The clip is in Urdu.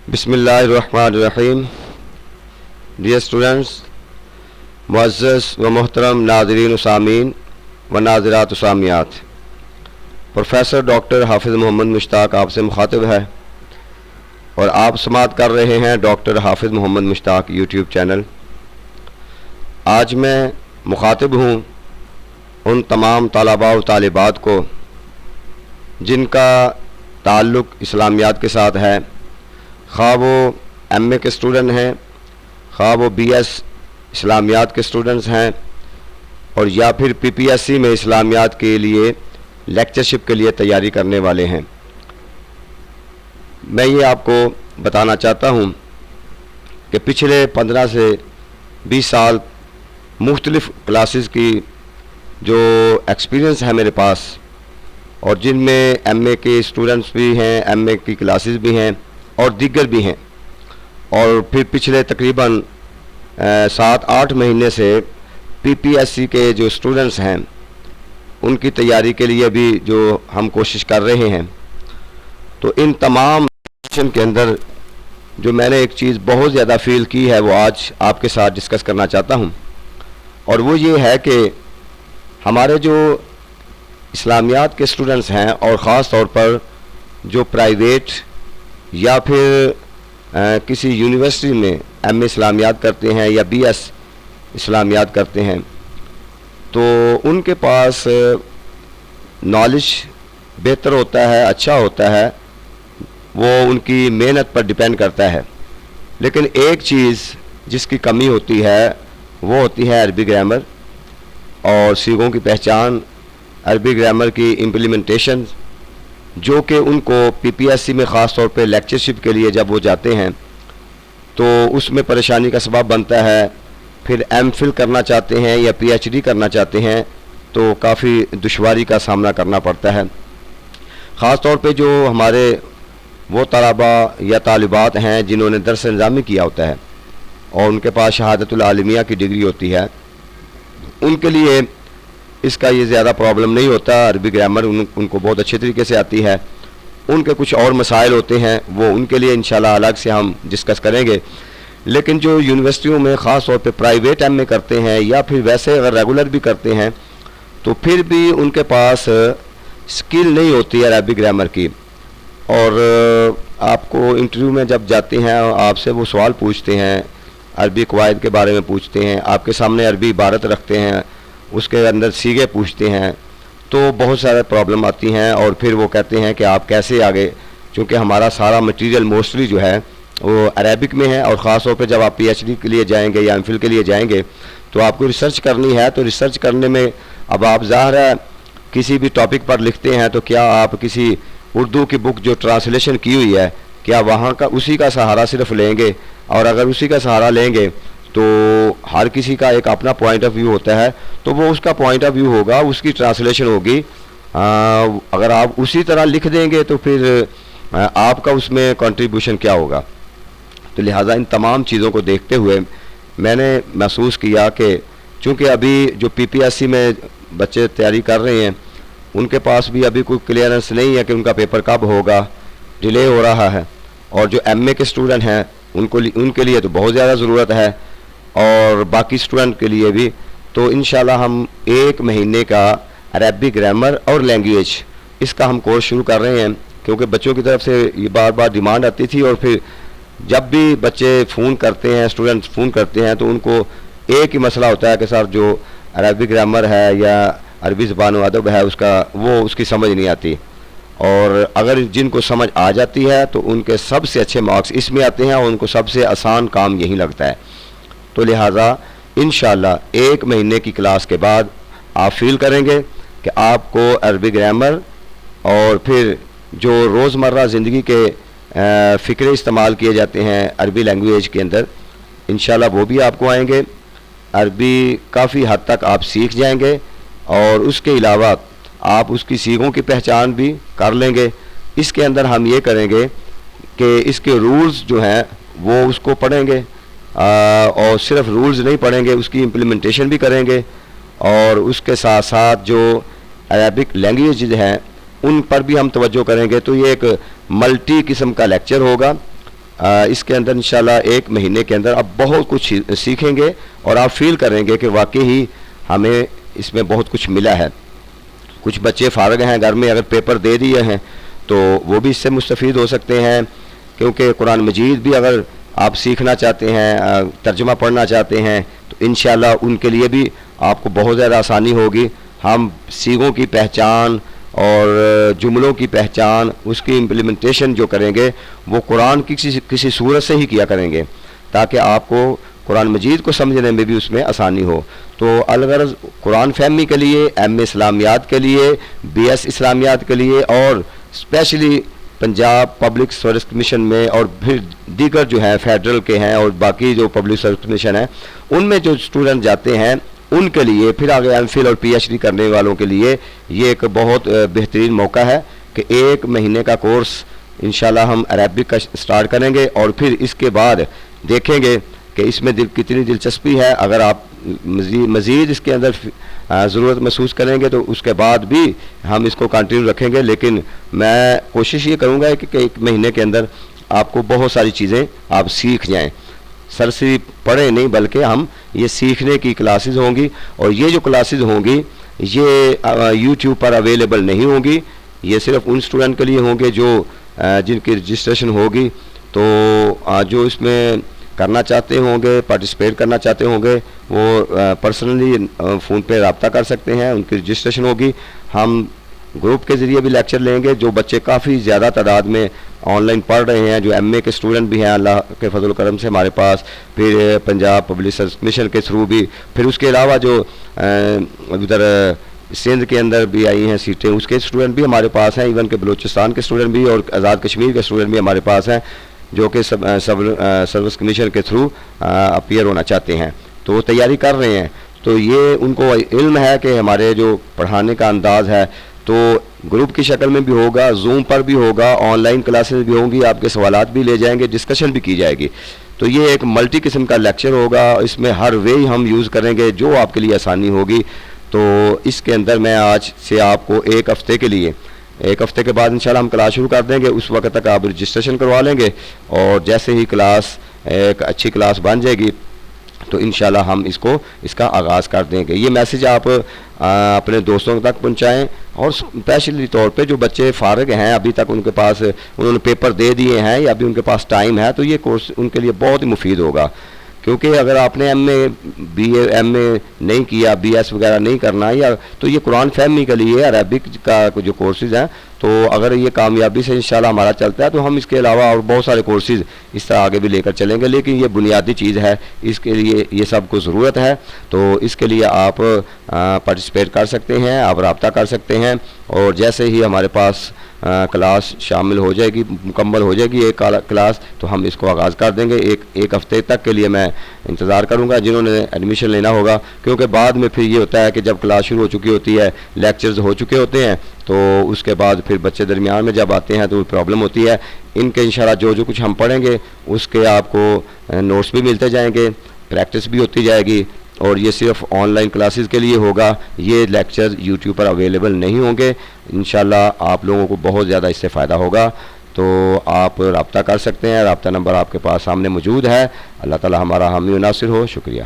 بسم اللہ الرحمن الرحیم. ڈیئر اسٹوڈنٹس، معزز و محترم ناظرین و سامعین و ناظرات و سامعات، پروفیسر ڈاکٹر حافظ محمد مشتاق آپ سے مخاطب ہے اور آپ سماعت کر رہے ہیں ڈاکٹر حافظ محمد مشتاق یوٹیوب چینل. آج میں مخاطب ہوں ان تمام طلباء و طالبات کو جن کا تعلق اسلامیات کے ساتھ ہے، خواہ وہ ایم اے کے اسٹوڈنٹ ہیں، خواہ وہ بی ایس اسلامیات کے اسٹوڈنٹس ہیں، اور یا پھر پی پی ایس سی میں اسلامیات کے لیے لیکچرشپ کے لیے تیاری کرنے والے ہیں. میں یہ آپ کو بتانا چاہتا ہوں کہ پچھلے 15 سے 20 سال مختلف کلاسز کی جو ایکسپیرینس ہے میرے پاس، اور جن میں ایم اے کے اسٹوڈنٹس بھی ہیں، ایم اے کی کلاسز بھی ہیں اور دیگر بھی ہیں، اور پھر پچھلے تقریباً 7-8 مہینے سے پی پی ایس سی کے جو اسٹوڈنٹس ہیں ان کی تیاری کے لیے بھی جو ہم کوشش کر رہے ہیں. تو ان تمام سیشن کے اندر جو میں نے ایک چیز بہت زیادہ فیل کی ہے وہ آج آپ کے ساتھ ڈسکس کرنا چاہتا ہوں، اور وہ یہ ہے کہ ہمارے جو اسلامیات کے اسٹوڈنٹس ہیں، اور خاص طور پر جو پرائیویٹ یا پھر کسی یونیورسٹی میں ایم اے اسلامیات کرتے ہیں یا بی ایس اسلامیات کرتے ہیں، تو ان کے پاس نالج بہتر ہوتا ہے، اچھا ہوتا ہے، وہ ان کی محنت پر ڈیپینڈ کرتا ہے. لیکن ایک چیز جس کی کمی ہوتی ہے وہ ہوتی ہے عربی گرامر اور صیغوں کی پہچان، عربی گرامر کی امپلیمنٹیشن، جو کہ ان کو پی پی ایس سی میں خاص طور پہ لیکچرشپ کے لیے جب وہ جاتے ہیں تو اس میں پریشانی کا سبب بنتا ہے. پھر ایم فل کرنا چاہتے ہیں یا پی ایچ ڈی کرنا چاہتے ہیں تو کافی دشواری کا سامنا کرنا پڑتا ہے. خاص طور پہ جو ہمارے وہ طلباء یا طالبات ہیں جنہوں نے درس نظامی کیا ہوتا ہے اور ان کے پاس شہادت العالمیہ کی ڈگری ہوتی ہے، ان کے لیے اس کا یہ زیادہ پرابلم نہیں ہوتا. عربی گرامر ان کو بہت اچھے طریقے سے آتی ہے. ان کے کچھ اور مسائل ہوتے ہیں، وہ ان کے لیے انشاءاللہ الگ سے ہم ڈسکس کریں گے. لیکن جو یونیورسٹیوں میں خاص طور پہ پرائیویٹ ایم اے کرتے ہیں یا پھر ویسے اگر ریگولر بھی کرتے ہیں تو پھر بھی ان کے پاس سکل نہیں ہوتی ہے عربی گرامر کی. اور آپ کو انٹرویو میں جب جاتے ہیں آپ سے وہ سوال پوچھتے ہیں، عربی قواعد کے بارے میں پوچھتے ہیں، آپ کے سامنے عربی عبارت رکھتے ہیں، اس کے اندر صیغے پوچھتے ہیں، تو بہت سارے پرابلم آتی ہیں. اور پھر وہ کہتے ہیں کہ آپ کیسے آگے، چونکہ ہمارا سارا مٹیریل موسٹلی جو ہے وہ عربک میں ہے، اور خاص طور پہ جب آپ پی ایچ ڈی کے لیے جائیں گے یا ایم فل کے لیے جائیں گے تو آپ کو ریسرچ کرنی ہے. تو ریسرچ کرنے میں اب آپ ظاہر ہے کسی بھی ٹاپک پر لکھتے ہیں تو کیا آپ کسی اردو کی بک جو ٹرانسلیشن کی ہوئی ہے کیا وہاں کا اسی کا سہارا صرف لیں گے؟ اور اگر اسی کا سہارا لیں گے تو ہر کسی کا ایک اپنا پوائنٹ آف ویو ہوتا ہے، تو وہ اس کا پوائنٹ آف ویو ہوگا، اس کی ٹرانسلیشن ہوگی. اگر آپ اسی طرح لکھ دیں گے تو پھر آپ کا اس میں کنٹریبیوشن کیا ہوگا؟ تو لہٰذا ان تمام چیزوں کو دیکھتے ہوئے میں نے محسوس کیا کہ چونکہ ابھی جو پی پی ایس سی میں بچے تیاری کر رہے ہیں ان کے پاس بھی ابھی کوئی کلیئرنس نہیں ہے کہ ان کا پیپر کب ہوگا، ڈیلے ہو رہا ہے. اور جو ایم اے کے اسٹوڈنٹ ہیں ان کے لیے تو بہت زیادہ ضرورت ہے، اور باقی اسٹوڈنٹ کے لیے بھی. تو انشاءاللہ ہم 1 مہینے کا عربی گرامر اور لینگویج اس کا ہم کورس شروع کر رہے ہیں، کیونکہ بچوں کی طرف سے یہ بار بار ڈیمانڈ آتی تھی. اور پھر جب بھی بچے فون کرتے ہیں، اسٹوڈنٹ فون کرتے ہیں، تو ان کو ایک ہی مسئلہ ہوتا ہے کہ سر جو عربی گرامر ہے یا عربی زبان و ادب ہے اس کی سمجھ نہیں آتی. اور اگر جن کو سمجھ آ جاتی ہے تو ان کے سب سے اچھے مارکس اس میں آتے ہیں اور ان کو سب سے آسان کام یہی لگتا ہے. تو لہٰذا انشاءاللہ 1 مہینے کی کلاس کے بعد آپ فیل کریں گے کہ آپ کو عربی گرامر اور پھر جو روزمرہ زندگی کے فکرے استعمال کیے جاتے ہیں عربی لینگویج کے اندر، انشاءاللہ وہ بھی آپ کو آئیں گے. عربی کافی حد تک آپ سیکھ جائیں گے، اور اس کے علاوہ آپ اس کی صیغوں کی پہچان بھی کر لیں گے. اس کے اندر ہم یہ کریں گے کہ اس کے رولز جو ہیں وہ اس کو پڑھیں گے، اور صرف رولز نہیں پڑھیں گے، اس کی امپلیمنٹیشن بھی کریں گے. اور اس کے ساتھ ساتھ جو عربک لینگویج ہیں ان پر بھی ہم توجہ کریں گے. تو یہ ایک ملٹی قسم کا لیکچر ہوگا. اس کے اندر انشاءاللہ 1 مہینے کے اندر آپ بہت کچھ سیکھیں گے اور آپ فیل کریں گے کہ واقعی ہی ہمیں اس میں بہت کچھ ملا ہے. کچھ بچے فارغ ہیں گھر میں، اگر پیپر دے دیے ہیں تو وہ بھی اس سے مستفید ہو سکتے ہیں، کیونکہ قرآن مجید بھی اگر آپ سیکھنا چاہتے ہیں، ترجمہ پڑھنا چاہتے ہیں تو انشاءاللہ ان کے لیے بھی آپ کو بہت زیادہ آسانی ہوگی. ہم صیغوں کی پہچان اور جملوں کی پہچان، اس کی امپلیمنٹیشن جو کریں گے وہ قرآن کی کسی صورت سے ہی کیا کریں گے، تاکہ آپ کو قرآن مجید کو سمجھنے میں بھی اس میں آسانی ہو. تو الغرض قرآن فہمی کے لیے، ایم اسلامیات کے لیے، BS اسلامیات کے لیے، اور specially Punjab public service commission میں، اور پھر دیگر جو ہیں فیڈرل کے ہیں اور باقی جو پبلک سروس کمیشن ہیں ان میں جو اسٹوڈنٹ جاتے ہیں ان کے لیے، پھر آگے MPhil اور PhD کرنے والوں کے لیے یہ ایک بہت بہترین موقع ہے کہ 1 مہینے کا کورس انشاءاللہ ہم عربک کا سٹارٹ کریں گے، اور پھر اس کے بعد دیکھیں گے کہ اس میں کتنی دلچسپی ہے. اگر آپ مزید اس کے اندر ضرورت محسوس کریں گے تو اس کے بعد بھی ہم اس کو کنٹینیو رکھیں گے، لیکن میں کوشش یہ کروں گا کہ 1 مہینے کے اندر آپ کو بہت ساری چیزیں آپ سیکھ جائیں. سرسری پڑھیں نہیں، بلکہ ہم یہ سیکھنے کی کلاسز ہوں گی، اور یہ جو کلاسز ہوں گی یہ YouTube پر اویلیبل نہیں ہوں گی. یہ صرف ان اسٹوڈنٹ کے لیے ہوں گے جو جن کی رجسٹریشن ہوگی. تو جو اس میں کرنا چاہتے ہوں گے، پارٹیسپیٹ کرنا چاہتے ہوں گے، وہ پرسنلی فون پہ رابطہ کر سکتے ہیں. ان کی رجسٹریشن ہوگی. ہم گروپ کے ذریعے بھی لیکچر لیں گے. جو بچے کافی زیادہ تعداد میں آن لائن پڑھ رہے ہیں، جو MA کے اسٹوڈنٹ بھی ہیں اللہ کے فضل و کرم سے ہمارے پاس، پھر پنجاب پبلک سروس کمیشن کے تھرو بھی، پھر اس کے علاوہ جو ادھر سندھ کے اندر بھی آئی ہیں سیٹیں، اس کے اسٹوڈنٹ بھی ہمارے پاس ہیں، ایون کہ بلوچستان کے اسٹوڈنٹ بھی اور آزاد کشمیر کے اسٹوڈنٹ بھی ہمارے پاس ہیں جو کہ سروس کمیشن کے تھرو اپیئر ہونا چاہتے ہیں. تو وہ تیاری کر رہے ہیں. تو یہ ان کو علم ہے کہ ہمارے جو پڑھانے کا انداز ہے تو گروپ کی شکل میں بھی ہوگا، زوم پر بھی ہوگا، آن لائن کلاسز بھی ہوں گی، آپ کے سوالات بھی لے جائیں گے، ڈسکشن بھی کی جائے گی. تو یہ ایک ملٹی قسم کا لیکچر ہوگا. اس میں ہر وے ہم یوز کریں گے جو آپ کے لیے آسانی ہوگی. تو اس کے اندر میں آج سے آپ کو 1 ہفتے کے لیے، 1 ہفتے کے بعد انشاءاللہ ہم کلاس شروع کر دیں گے. اس وقت تک آپ رجسٹریشن کروا لیں گے، اور جیسے ہی کلاس ایک اچھی کلاس بن جائے گی تو انشاءاللہ ہم اس کا آغاز کر دیں گے. یہ میسیج آپ اپنے دوستوں تک پہنچائیں، اور اسپیشلی طور پہ جو بچے فارغ ہیں، ابھی تک ان کے پاس انہوں نے پیپر دے دیے ہیں یا ابھی ان کے پاس ٹائم ہے، تو یہ کورس ان کے لیے بہت ہی مفید ہوگا. کیونکہ اگر آپ نے MA BA MA نہیں کیا، BS وغیرہ نہیں کرنا، یا تو یہ قرآن فہمی کے لیے عربک کا جو کورسز ہیں، تو اگر یہ کامیابی سے انشاءاللہ ہمارا چلتا ہے تو ہم اس کے علاوہ اور بہت سارے کورسز اس طرح آگے بھی لے کر چلیں گے. لیکن یہ بنیادی چیز ہے، اس کے لیے یہ سب کو ضرورت ہے. تو اس کے لیے آپ پارٹیسپیٹ کر سکتے ہیں، آپ رابطہ کر سکتے ہیں، اور جیسے ہی ہمارے پاس کلاس شامل ہو جائے گی، مکمل ہو جائے گی ایک کلاس، تو ہم اس کو آغاز کر دیں گے. ایک ہفتے تک کے لیے میں انتظار کروں گا جنہوں نے ایڈمیشن لینا ہوگا، کیونکہ بعد میں پھر یہ ہوتا ہے کہ جب کلاس شروع ہو چکی ہوتی ہے، لیکچرز ہو چکے ہوتے ہیں، تو اس کے بعد پھر بچے درمیان میں جب آتے ہیں تو پرابلم ہوتی ہے. ان کے انشاءاللہ جو کچھ ہم پڑھیں گے اس کے آپ کو نوٹس بھی ملتے جائیں گے، پریکٹس بھی ہوتی جائے گی. اور یہ صرف آن لائن کلاسز کے لیے ہوگا، یہ لیکچر YouTube پر اویلیبل نہیں ہوں گے. انشاءاللہ آپ لوگوں کو بہت زیادہ اس سے فائدہ ہوگا. تو آپ رابطہ کر سکتے ہیں، رابطہ نمبر آپ کے پاس سامنے موجود ہے. اللہ تعالی ہمارا حامی و ناصر ہو. شکریہ.